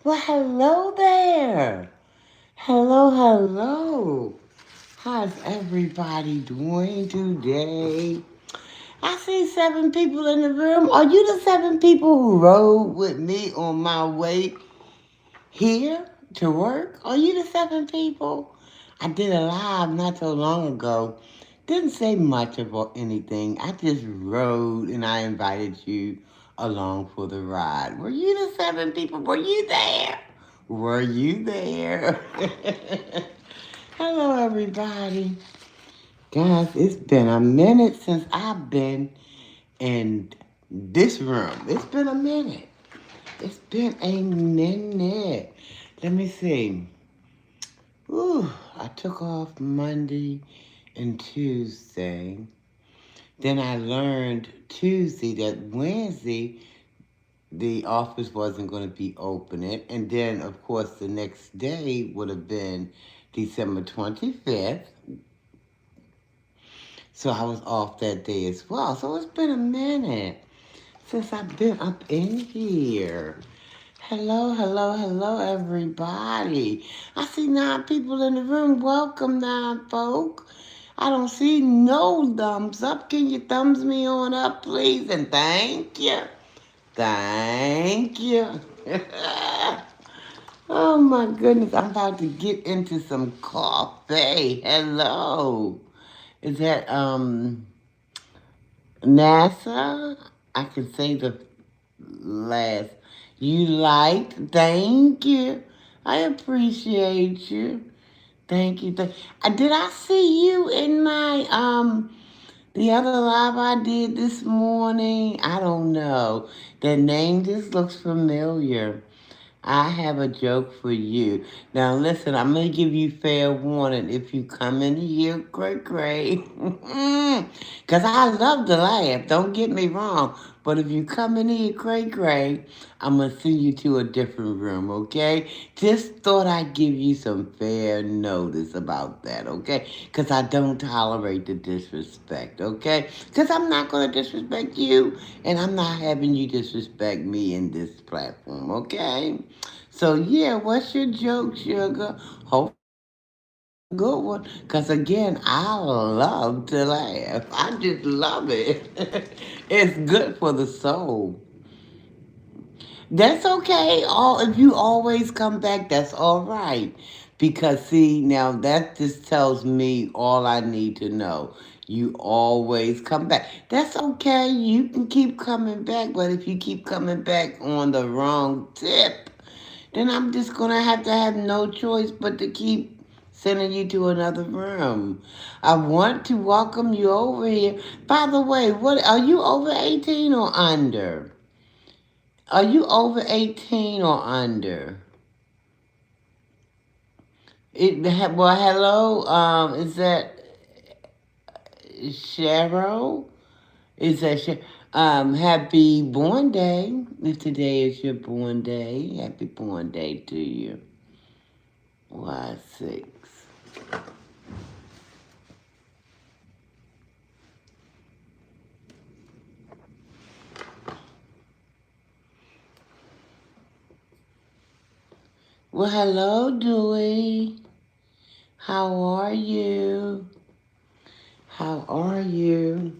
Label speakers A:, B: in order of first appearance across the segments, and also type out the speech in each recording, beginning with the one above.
A: Well, hello there. Hello. How's everybody doing today? I see 7 people in the room. Are you the 7 people who rode with me on my way here to work? Are you the 7 people? I did a live not so long ago. Didn't say much about anything. I just rode and I invited you along for the ride. Were you the 7 people? Were you there? Were you there? Hello, everybody. Guys, it's been a minute since I've been in this room. It's been a minute. It's been a minute. Let me see. Ooh, I took off Monday and Tuesday. Then I learned Tuesday that Wednesday the office wasn't going to be open. And then, of course, the next day would have been December 25th. So I was off that day as well. So it's been a minute since I've been up in here. Hello, everybody. I see 9 people in the room. Welcome, 9 folk. I don't see no thumbs up. Can you thumbs me on up, please? And thank you. Thank you. Oh, my goodness. I'm about to get into some coffee. Hello. Is that, NASA? I can say the last. You liked? Thank you. I appreciate you. Thank you. Did I see you in my the other live I did this morning? I don't know. The name just looks familiar. I have a joke for you. Now listen, I'm gonna give you fair warning. If you come in here, cray, cause I love to laugh. Don't get me wrong. But if you come in here, cray, I'm gonna send you to a different room. Okay? Just thought I'd give you some fair notice about that. Okay? Cause I don't tolerate the disrespect. Okay? Cause I'm not gonna disrespect you, and I'm not having you disrespect me in this platform. Okay? So yeah, what's your joke, sugar? Hopefully it's a good one. Cause again, I love to laugh. I just love it. It's good for the soul. That's okay. All if you always come back, that's all right. Because see, now that just tells me all I need to know. You always come back. That's okay. You can keep coming back, but if you keep coming back on the wrong tip, then I'm just gonna have to have no choice but to keep sending you to another room. I want to welcome you over here. By the way, what are you over 18 or under? Are you over 18 or under? Well, hello. Is that Cheryl? Is that happy born day. If today is your born day, happy born day to you. Why six? Well, hello, Dewey. How are you? How are you?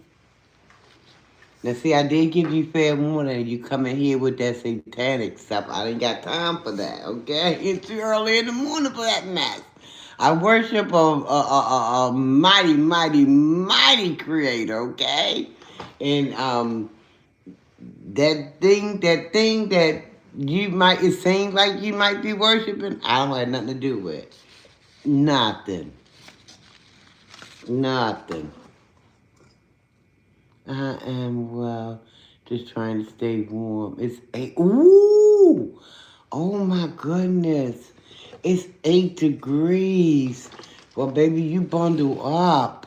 A: Now, see, I did give you fair warning. You come in here with that satanic stuff. I ain't got time for that, okay? It's too early in the morning for that mess. I worship a mighty creator, okay? And that you might, it seems like you might be worshiping, I don't have nothing to do with. Nothing. Nothing. I am well, just trying to stay warm. It's 8. Ooh! Oh my goodness. It's 8 degrees. Well, baby, you bundle up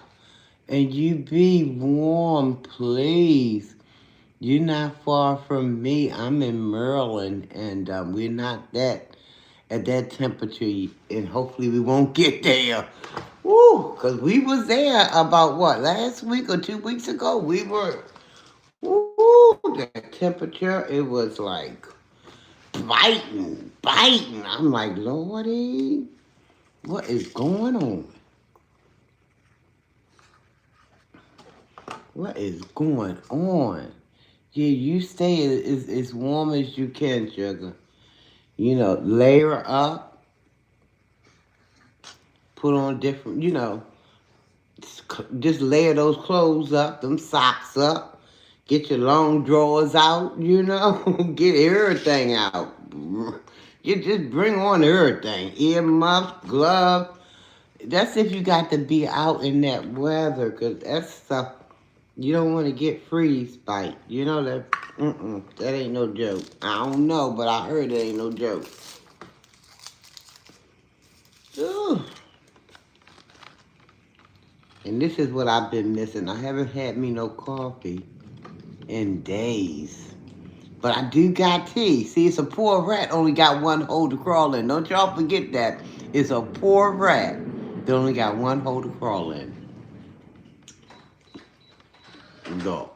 A: and you be warm, please. You're not far from me. I'm in Maryland, and we're not at that temperature, and hopefully we won't get there. Woo! Because we was there about, what, last week or 2 weeks ago? We were, woo, the temperature, it was like, biting. I'm like, Lordy, what is going on? What is going on? Yeah, you stay as warm as you can, sugar. You know, layer up, put on different, just layer those clothes up, them socks up, get your long drawers out, get everything out. You just bring on everything, earmuffs, gloves. That's if you got to be out in that weather, because that's stuff you don't want to get freeze bite. You know that ain't no joke. I don't know, but I heard it ain't no joke. Ooh. And this is what I've been missing. I haven't had me no coffee in days. But I do got tea. See, it's a poor rat only got one hole to crawl in. Don't y'all forget that. It's a poor rat that only got one hole to crawl in. Go.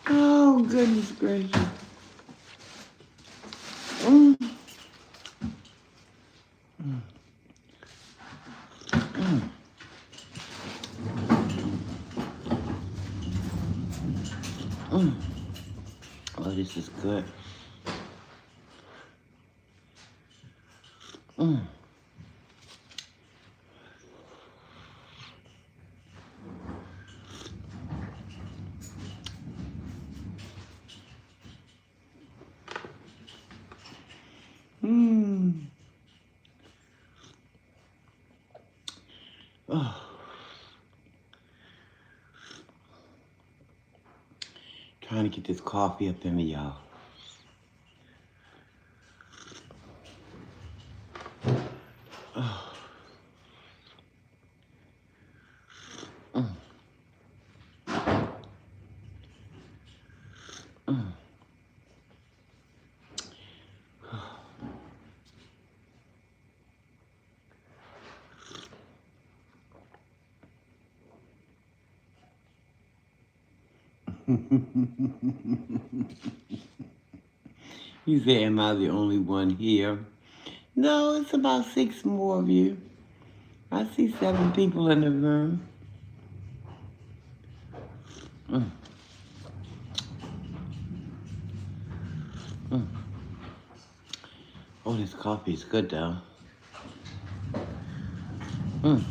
A: Oh, goodness gracious. Mm. Mm. Mm. Mm. Oh, this is good. Mm. Mm. Oh. Trying to get this coffee up in me, y'all. Oh. Mm. Mm. You say, am I the only one here? No, it's about 6 more of you. I see 7 people in the room. Mm. Mm. Oh, this coffee is good, though. Mm.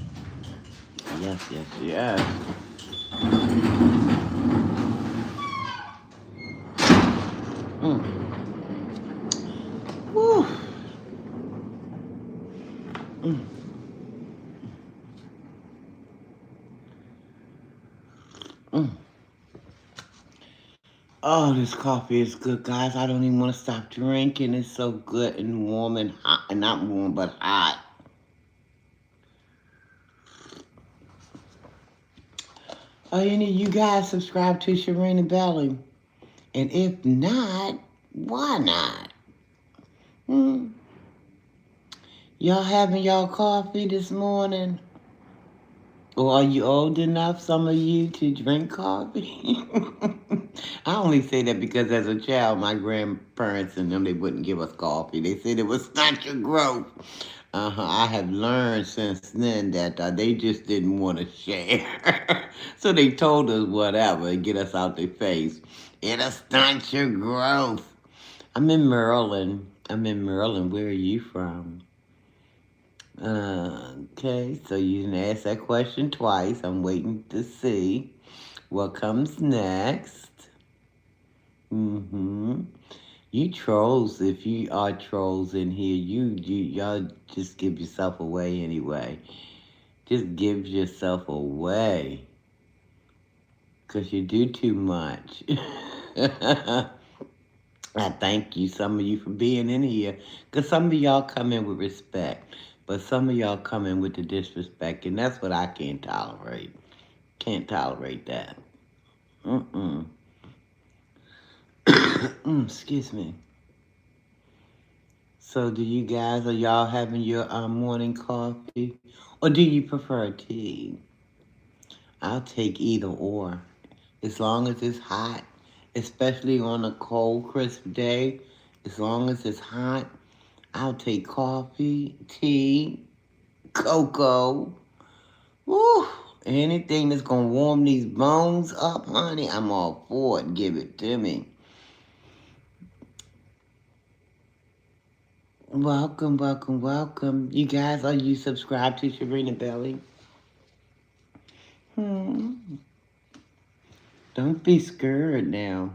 A: Yes, yes, yes. Mm. Woo. Mm. Mm. Oh, this coffee is good, guys. I don't even want to stop drinking. It's so good and warm and hot. And not warm, but hot. Oh, any of you guys subscribe to Sharinabelli? And if not, why not? Hmm? Y'all having y'all coffee this morning? Or are you old enough, some of you, to drink coffee? I only say that because as a child, my grandparents and them, they wouldn't give us coffee. They said it was stunt your growth. I have learned since then that they just didn't want to share. So they told us whatever and get us out their face. It'll stunt your growth. I'm in Maryland. Where are you from? Okay, so you didn't ask that question twice. I'm waiting to see what comes next. You trolls, if you are trolls in here, y'all just give yourself away anyway. Just give yourself away. Because you do too much. I thank you, some of you, for being in here. Because some of y'all come in with respect. But some of y'all come in with the disrespect. And that's what I can't tolerate. Can't tolerate that. Excuse me. So do you guys, are y'all having your morning coffee? Or do you prefer tea? I'll take either or. As long as it's hot, especially on a cold, crisp day, as long as it's hot, I'll take coffee, tea, cocoa. Woo! Anything that's gonna warm these bones up, honey, I'm all for it. Give it to me. Welcome, welcome, welcome. You guys, are you subscribed to Sharinabelli? Don't be scared now.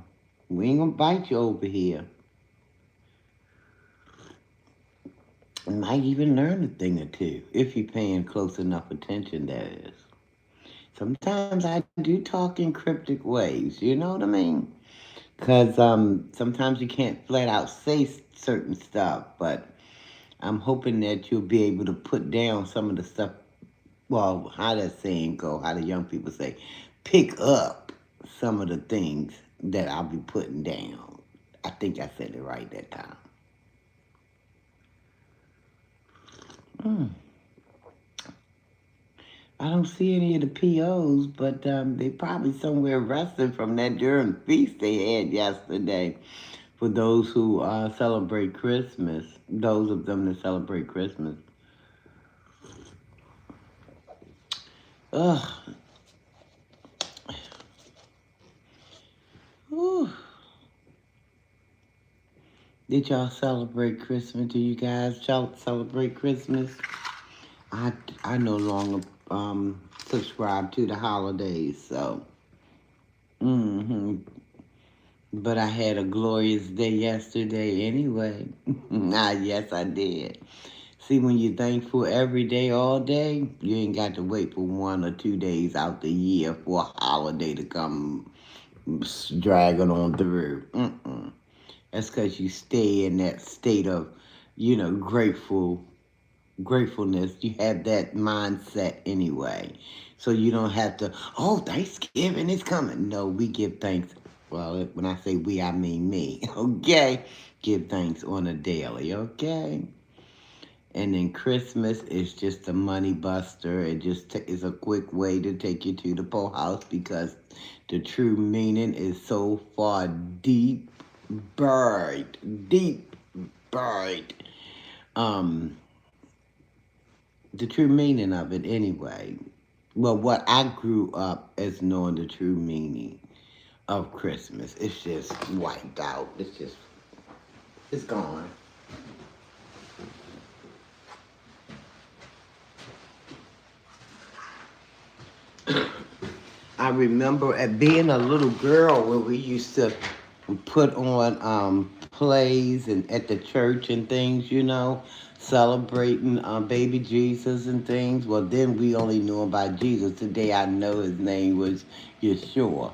A: We ain't gonna bite you over here. You might even learn a thing or two if you're paying close enough attention, that is. Sometimes I do talk in cryptic ways, you know what I mean? Because sometimes you can't flat out say certain stuff, but I'm hoping that you'll be able to put down some of the stuff. Well, how that saying go, how the young people say, pick up some of the things that I'll be putting down. I think I said it right that time. Mm. I don't see any of the POs, but they probably somewhere resting from that during feast they had yesterday. For those who celebrate Christmas, those of them that celebrate Christmas. Ugh. Whew. Did y'all celebrate Christmas? Do you guys celebrate Christmas? I, I no longer subscribe to the holidays, so. But I had a glorious day yesterday anyway. Yes, I did. See, when you're thankful every day, all day, you ain't got to wait for 1 or 2 days out the year for a holiday to come dragging on through. That's because you stay in that state of, gratefulness. You have that mindset anyway. So you don't have to, oh, Thanksgiving is coming. No, we give thanks. Well, when I say we, I mean me. Okay? Give thanks on a daily, okay? And then Christmas is just a money buster. It just is a quick way to take you to the poorhouse because the true meaning is so far deep buried. Deep buried. The true meaning of it anyway. Well, what I grew up as knowing the true meaning of Christmas, it's just wiped out. It's gone. I remember at being a little girl when we used to put on plays and at the church and things, celebrating baby Jesus and things. Well, then we only knew about Jesus. Today I know his name was Yeshua.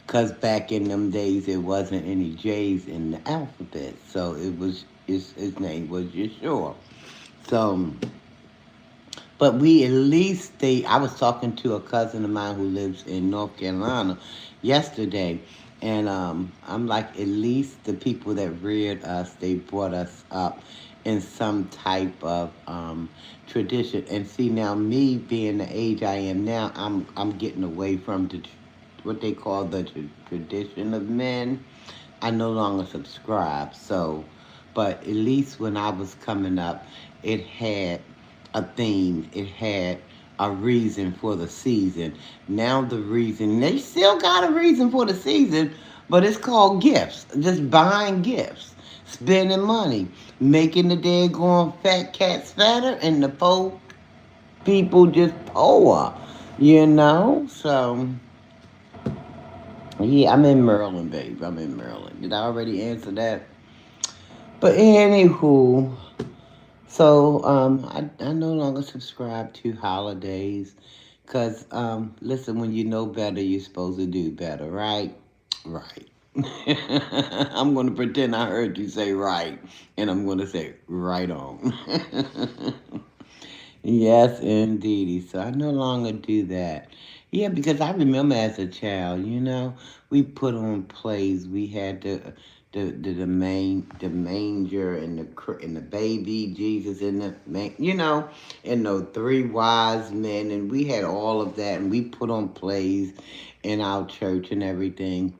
A: Because back in them days, there wasn't any J's in the alphabet. So his name was Yeshua. So, but we at least I was talking to a cousin of mine who lives in North Carolina yesterday, and I'm like, at least the people that reared us, they brought us up in some type of tradition. And see, now me being the age I am now, I'm getting away from what they call the tradition of men. I no longer subscribe. So, but at least when I was coming up, it had a theme. It had a reason for the season. Now the reason, they still got a reason for the season, but it's called gifts. Just buying gifts, spending money, making the daggone fat cats fatter and the poor people just poor. So, yeah, I'm in Maryland, babe. I'm in Maryland. Did I already answer that? But anywho, so I no longer subscribe to holidays because, listen, when you know better, you're supposed to do better, right? Right. I'm going to pretend I heard you say right, and I'm going to say right on. Yes, indeedy. So I no longer do that. Yeah, because I remember as a child, we put on plays. We had the manger and and the baby Jesus and and the three wise men, and we had all of that, and we put on plays in our church and everything.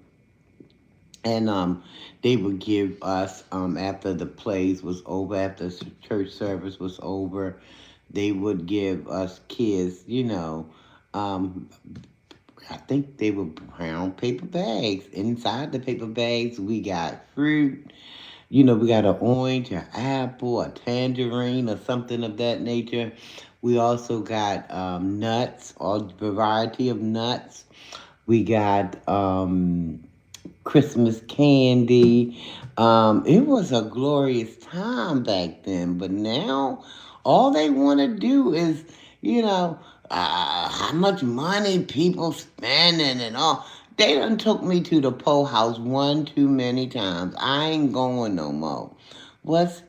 A: And they would give us after the plays was over, after church service was over, they would give us kids, um, I think they were brown paper bags. Inside the paper bags, we got fruit. We got an orange, an apple, a tangerine, or something of that nature. We also got nuts, all variety of nuts. We got Christmas candy. It was a glorious time back then, but now all they want to do is, you know, how much money people spending and all. They done took me to the po house one too many times. I ain't going no more. What's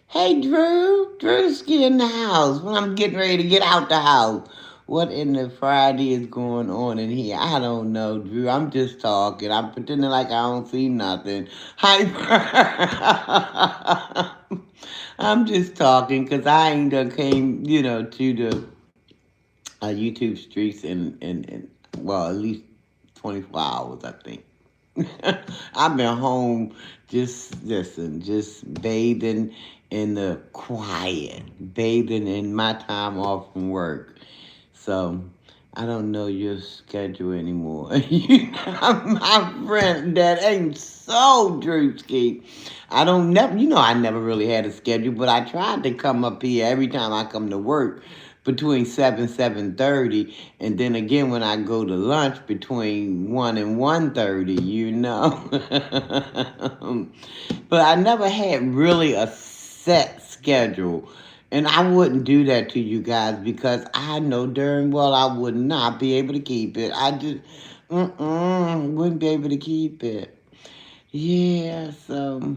A: Hey Drewski in the house. When I'm getting ready to get out the house. What in the Friday is going on in here? I don't know, Drew. I'm just talking. I'm pretending like I don't see nothing. Hi, I'm just talking because I ain't done came, to the YouTube streets in well, at least 24 hours, I think. I've been home just listen, just bathing in the quiet, bathing in my time off from work. So I don't know your schedule anymore. My friend that ain't so Drewski. I don't never I never really had a schedule, but I tried to come up here every time I come to work between 7:30, and then again when I go to lunch between 1 and 1:30. But I never had really a set schedule. And I wouldn't do that to you guys because I know darn well I would not be able to keep it. I just wouldn't be able to keep it. Yeah, so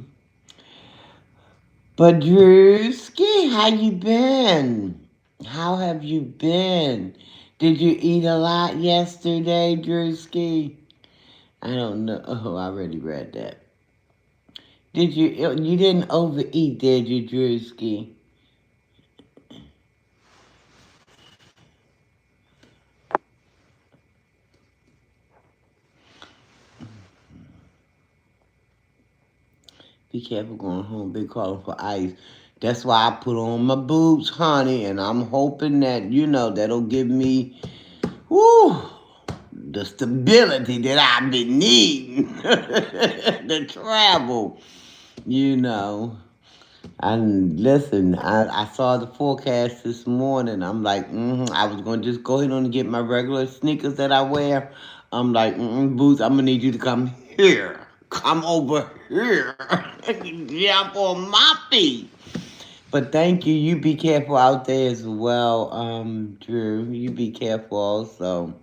A: but Drewski, how you been? How have you been? Did you eat a lot yesterday, Drewski? I don't know. Oh, I already read that. Did you didn't overeat, did you, Drewski? Be careful going home. They calling for ice. That's why I put on my boots, honey, and I'm hoping that, that'll give me, whoo, the stability that I've been needing to travel, you know. And listen, I saw the forecast this morning. I'm like, I was going to just go ahead and get my regular sneakers that I wear. I'm like, Boots, I'm going to need you to come here. Come over here. Jump on my feet. But thank you. You be careful out there as well, Drew. You be careful also.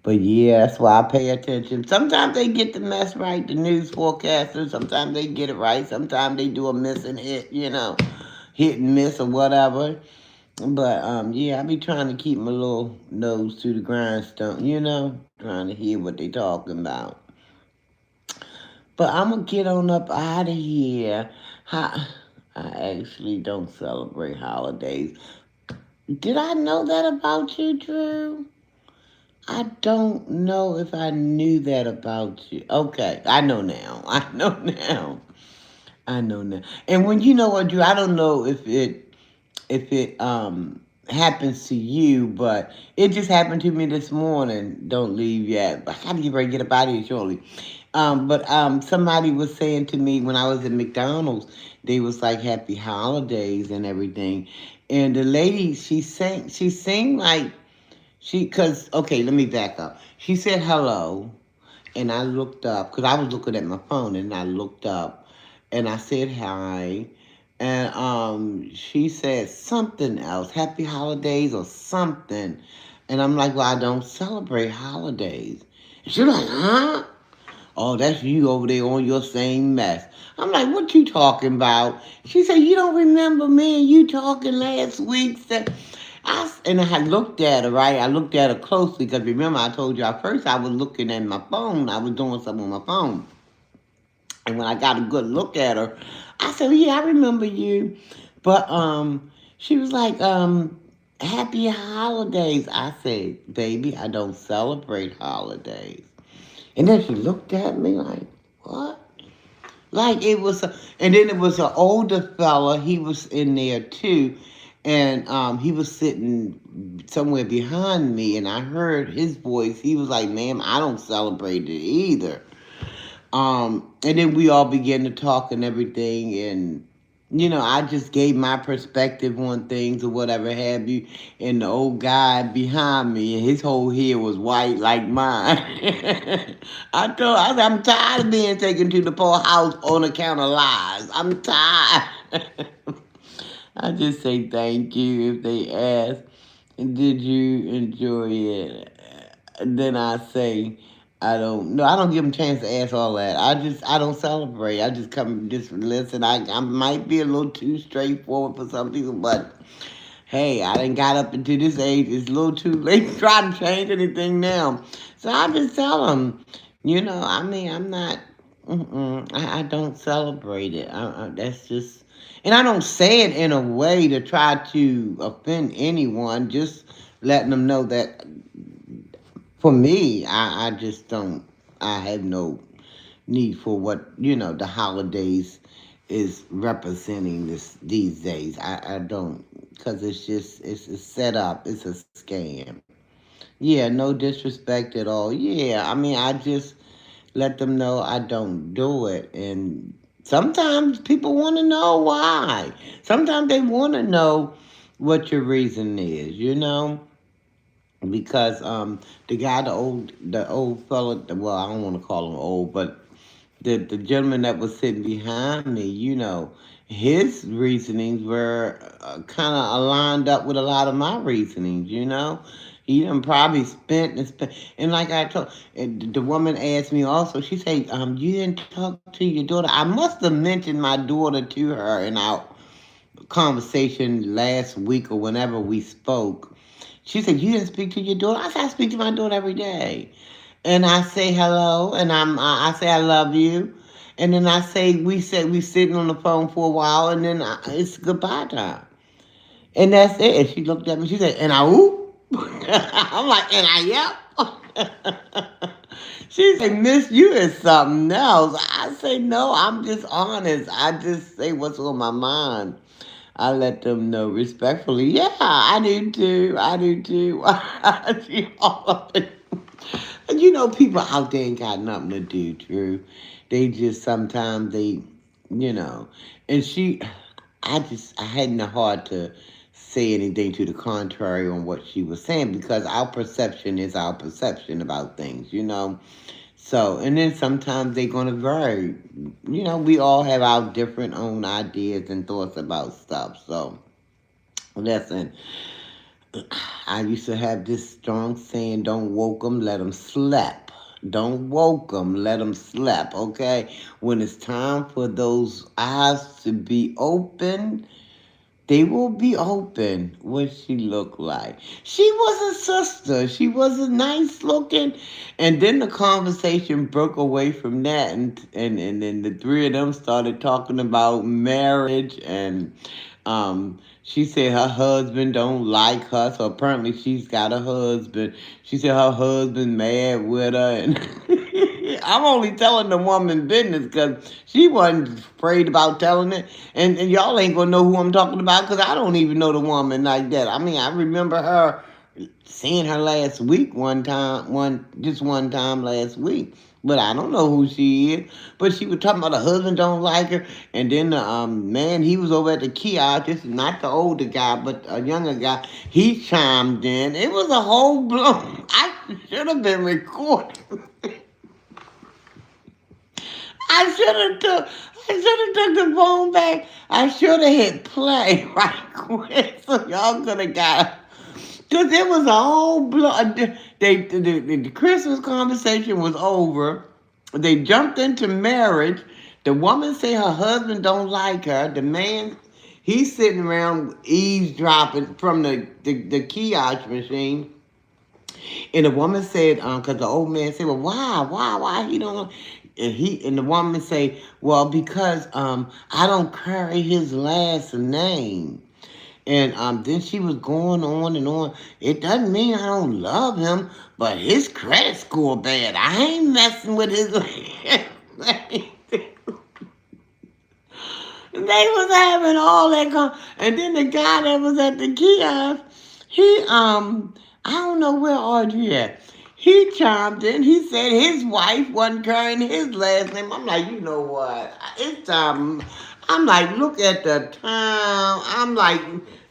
A: But yeah, that's why I pay attention. Sometimes they get the mess right, the news forecasters. Sometimes they get it right. Sometimes they do a miss and hit, hit and miss or whatever. But yeah, I be trying to keep my little nose to the grindstone, trying to hear what they talking about. But I'm gonna get on up out of here. I actually don't celebrate holidays. Did I know that about you, Drew? I don't know if I knew that about you. Okay, I know now. I know now. I know now. And when you know what, Drew, I don't know if it happens to you, but it just happened to me this morning. Don't leave yet. I gotta get ready to get up out of here shortly. But somebody was saying to me when I was at McDonald's, they was like happy holidays and everything. And the lady, she sang like okay, let me back up. She said hello, and I looked up, because I was looking at my phone, and I looked up, and I said hi, and she said something else, happy holidays or something. And I'm like, well, I don't celebrate holidays. And she's like, huh? Oh, that's you over there on your same mess. I'm like, what you talking about? She said, you don't remember me and you talking last week? And I had looked at her, right? I looked at her closely because remember I told you at first I was looking at my phone. I was doing something on my phone. And when I got a good look at her, I said, "Yeah, I remember you." But she was like, "Happy holidays." I said, "Baby, I don't celebrate holidays." And then she looked at me like, "What?" Like it was, and then it was an older fella. He was in there too, and he was sitting somewhere behind me, and I heard his voice. He was like, "Ma'am, I don't celebrate it either." And then we all began to talk and everything, and I just gave my perspective on things or whatever have you. And the old guy behind me, and his whole hair was white like mine. I said, I'm tired of being taken to the poorhouse on account of lies. I'm tired. I just say thank you if they ask, did you enjoy it? Then I say, I don't. No, I don't give them a chance to ask all that. I don't celebrate. I just come, just listen. I might be a little too straightforward for some people, but hey, I done got up into this age. It's a little too late to try to change anything now. So I just tell them, I mean, I'm not, I don't celebrate it. That's just, and I don't say it in a way to try to offend anyone, just letting them know that for me, I just don't, I have no need for what, the holidays is representing these days. I don't, because it's just, it's a setup, it's a scam. Yeah, no disrespect at all. Yeah, I mean, I just let them know I don't do it. And sometimes people want to know why. Sometimes they want to know what your reason is, because the guy, the old fella, well, I don't want to call him old, but the gentleman that was sitting behind me, his reasonings were kind of aligned up with a lot of my reasonings. He done probably spent and spent, and like I told, and the woman asked me also. She said, "You didn't talk to your daughter." I must have mentioned my daughter to her in our conversation last week or whenever we spoke. She said, "You didn't speak to your daughter." I said, "I speak to my daughter every day." And I say hello, and I say I love you, and then I say we sitting on the phone for a while, and then it's goodbye time, and that's it. And she looked at me, she said, "And I whoop." I'm like, "And I yep." She said, "Miss, you is something else." I say, "No, I'm just honest. I just say what's on my mind." I let them know respectfully. Yeah, I do too. I do too. I do all of it. And people out there ain't got nothing to do, Drew. They just sometimes you know. And I hadn't the heart to say anything to the contrary on what she was saying because our perception is our perception about things. So, and then sometimes they're going to vary. We all have our different own ideas and thoughts about stuff. So, listen, I used to have this strong saying, don't woke 'em, let 'em slap. Don't woke 'em, let 'em slap, okay? When it's time for those eyes to be open, they will be open. What she looked like. She was a sister. She was a nice looking. And then the conversation broke away from that, and then the three of them started talking about marriage, and she said her husband don't like her, so apparently she's got a husband. She said her husband mad with her, and I'm only telling the woman business because she wasn't afraid about telling it. And y'all ain't gonna know who I'm talking about because I don't even know the woman like that. I mean, I remember her seeing her last week one time last week. But I don't know who she is. But she was talking about her husband don't like her. And then the man, he was over at the kiosk. This is not the older guy, but a younger guy. He chimed in. It was a whole blown. I should have been recording. I should have took the phone back. I should have hit play right quick so y'all could have got. Cause it was a whole blood. The Christmas conversation was over. They jumped into marriage. The woman say her husband don't like her. The man He's sitting around eavesdropping from the kiosk machine. And the woman said, because the old man said, well, why he don't? And the woman say, well, because I don't carry his last name. And then she was going on and on. It doesn't mean I don't love him, but his credit score bad. I ain't messing with his last name. They was having all that and then the guy that was at the kiosk, he I don't know where Audrey at. He chimed in. He said his wife wasn't carrying his last name. I'm like, you know what? It's time. I'm like, look at the time. I'm like,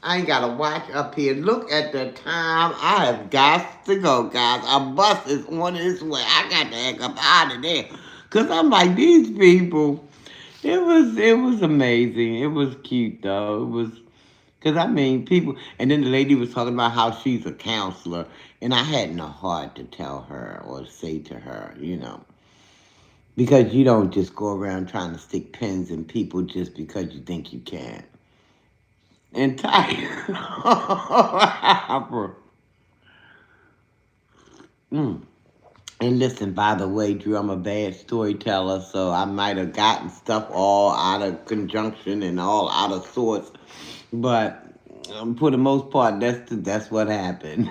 A: I ain't got to watch up here. Look at the time. I have got to go, guys. A bus is on its way. I got to heck up out of there. Because I'm like, these people. It was amazing. It was cute though. It was because I mean people. And then the lady was talking about how she's a counselor, and I had no heart to tell her or say to her, because you don't just go around trying to stick pins in people just because you think you can. Entire. Mm. And listen, by the way, Drew, I'm a bad storyteller, so I might have gotten stuff all out of conjunction and all out of sorts. But for the most part, that's what happened.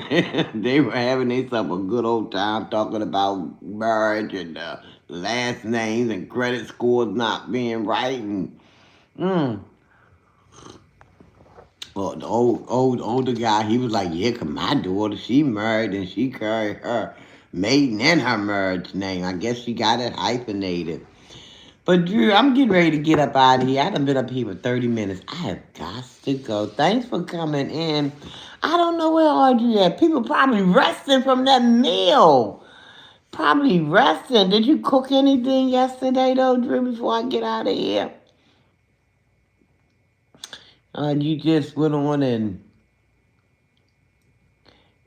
A: They were having themselves a good old time talking about marriage and last names and credit scores not being right. And mm, well, the older guy, he was like, yeah, 'cause my daughter, she married and she carried her maiden and her marriage name. I guess she got it hyphenated. But Drew, I'm getting ready to get up out of here. I done been up here for 30 minutes. I have got to go. Thanks for coming in. I don't know where Audrey at. People probably resting from that meal. Probably resting. Did you cook anything yesterday though, Drew, before I get out of here? You just went on and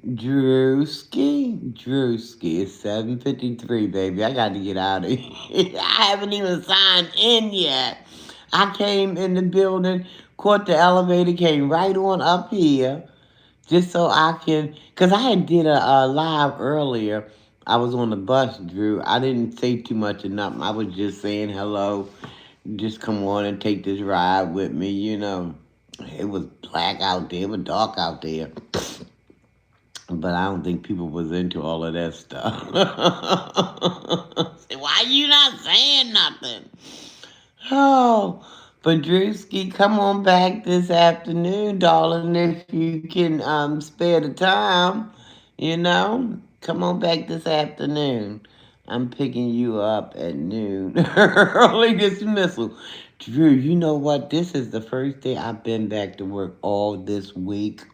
A: Drewski, it's 7:53, baby. I got to get out of here. I haven't even signed in yet. I came in the building, caught the elevator, came right on up here, just so I can, because I had did a live earlier. I was on the bus, Drew. I didn't say too much or nothing. I was just saying hello. Just come on and take this ride with me. It was black out there. It was dark out there. But I don't think people was into all of that stuff. Say, why you not saying nothing? Oh, but Drewski, come on back this afternoon, darling, if you can spare the time. Come on back this afternoon. I'm picking you up at noon. Early dismissal. Drew, you know what? This is the first day I've been back to work all this week.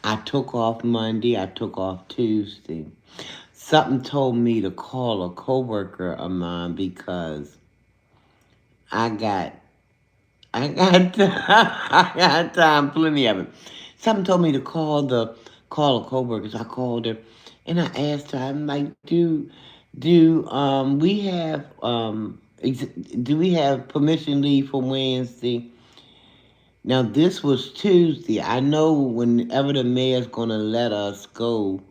A: I took off Monday. I took off Tuesday. Something told me to call a coworker of mine because I got, I got time, plenty of it. Something told me to call a coworker. So I called her, and I asked her. I'm like, do we have permission leave for Wednesday? Now, this was Tuesday. I know whenever the mayor's going to let us go,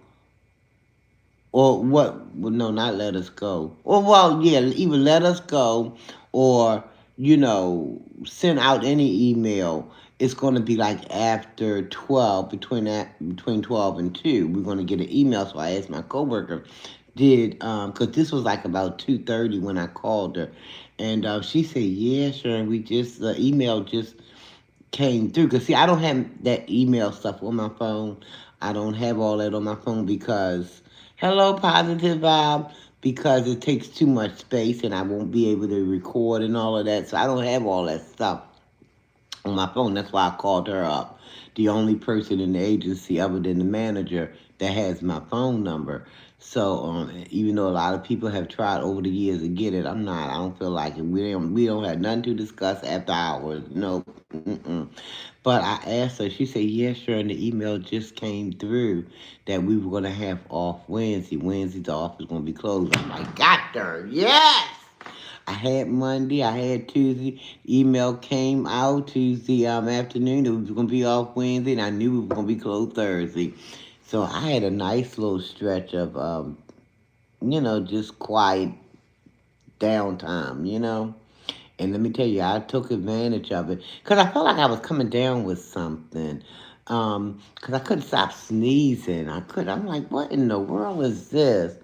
A: or what? Well, no, not let us go. Or, well, yeah, either let us go or, send out any email. It's going to be like after 12, between 12 and 2. We're going to get an email. So I asked my coworker, because this was like about 2:30 when I called her. And she said, yeah, sure. And the email just came through. Because, see, I don't have that email stuff on my phone. I don't have all that on my phone because, hello, Positive Vibe, because it takes too much space and I won't be able to record and all of that. So I don't have all that stuff on my phone. That's why I called her up. The only person in the agency other than the manager that has my phone number. So even though a lot of people have tried over the years to get it, I don't feel like it. We don't have nothing to discuss after hours. No. Mm-mm. But I asked her. She said, yeah, sure. And the email just came through that we were going to have off Wednesday. Wednesday, the office is going to be closed. I'm like, got her. Yes. I had Monday, I had Tuesday. Email came out Tuesday afternoon. It was going to be off Wednesday, and I knew we were going to be closed Thursday. So I had a nice little stretch of, just quiet downtime. And let me tell you, I took advantage of it because I felt like I was coming down with something. Because I couldn't stop sneezing. I'm like, what in the world is this?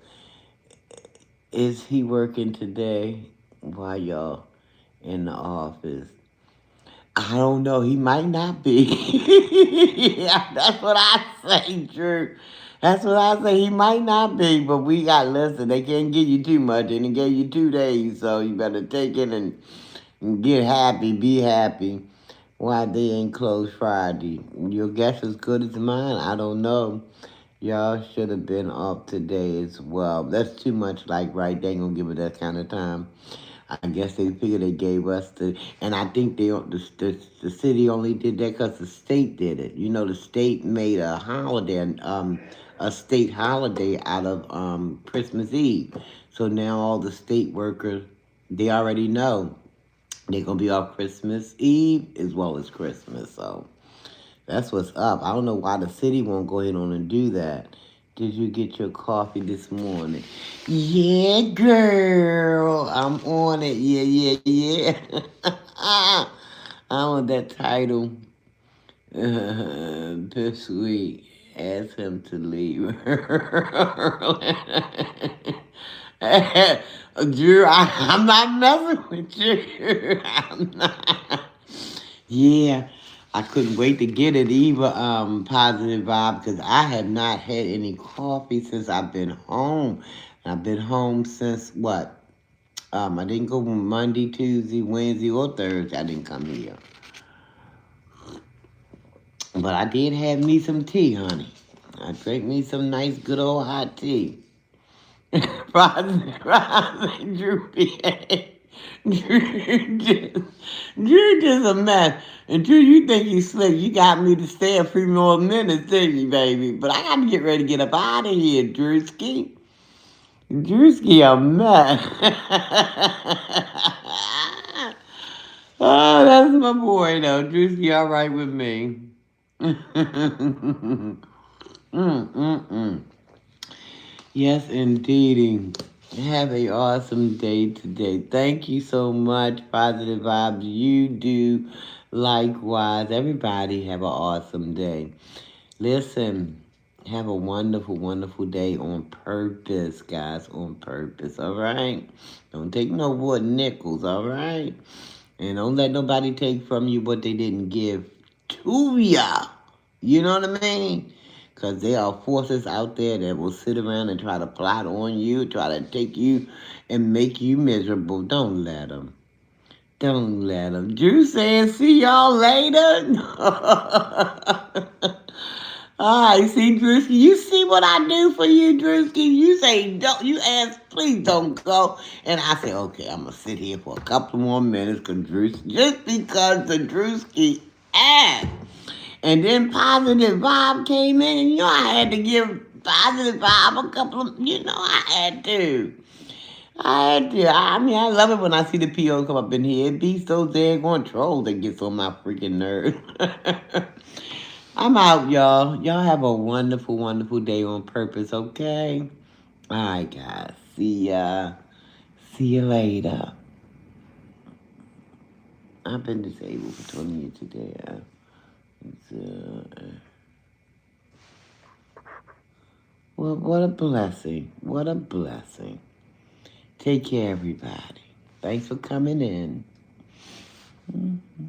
A: Is he working today while y'all in the office? I don't know. He might not be. Yeah, that's what I say, Drew. That's what I say. He might not be, but we got listen. They can't give you too much, and they gave you 2 days, so you better take it and get happy, be happy. Why they ain't closed Friday? Your guess is good as mine. I don't know. Y'all should have been off today as well. That's too much. Like right, they ain't gonna give it that kind of time. I guess they figured they gave us and I think the city only did that because the state did it. The state made a state holiday out of Christmas Eve. So now all the state workers, they already know they're gonna be off Christmas Eve as well as Christmas. So that's what's up. I don't know why the city won't go ahead on and do that. Did you get your coffee this morning? Yeah, girl. I'm on it. Yeah, yeah, yeah. I want that title this week. Ask him to leave. Drew, I'm not messing with you. I'm not. Yeah, I couldn't wait to get it either, positive vibe, because I have not had any coffee since I've been home. I've been home since what? I didn't go Monday, Tuesday, Wednesday, or Thursday. I didn't come here. But I did have me some tea, honey. I drank me some nice, good old hot tea. Positive, Drew, Drew just a mess. And Drew, you think you slick. You got me to stay a few more minutes, didn't you, baby? But I got to get ready to get up out of here, Drewski. Drewski a mess. Oh, that's my boy, though. Drewski all right with me. Mm-mm-mm. Yes, indeedy. Have a awesome day today. Thank you so much, Positive Vibes. You do likewise. Everybody have an awesome day. Listen, have a wonderful, wonderful day on purpose, guys, on purpose, all right? Don't take no more nickels, all right? And don't let nobody take from you what they didn't give to ya. You know what I mean? Because there are forces out there that will sit around and try to plot on you, try to take you and make you miserable. Don't let them. Don't let them. Drew saying, see y'all later. All right, see, Drewski, you see what I do for you, Drewski? You say, don't, you ask, please don't go. And I say, okay, I'm going to sit here for a couple more minutes just because the Drewski asked. And then Positive Vibe came in, and I had to give Positive Vibe a couple of, I had to. I mean, I love it when I see the PO come up in here. It be so daggone troll that gets on my freaking nerves. I'm out, y'all. Y'all have a wonderful, wonderful day on purpose, okay? All right, guys. See ya. See you later. I've been disabled for 20 years today. Well, what a blessing. What a blessing. Take care, everybody. Thanks for coming in. Mm-hmm.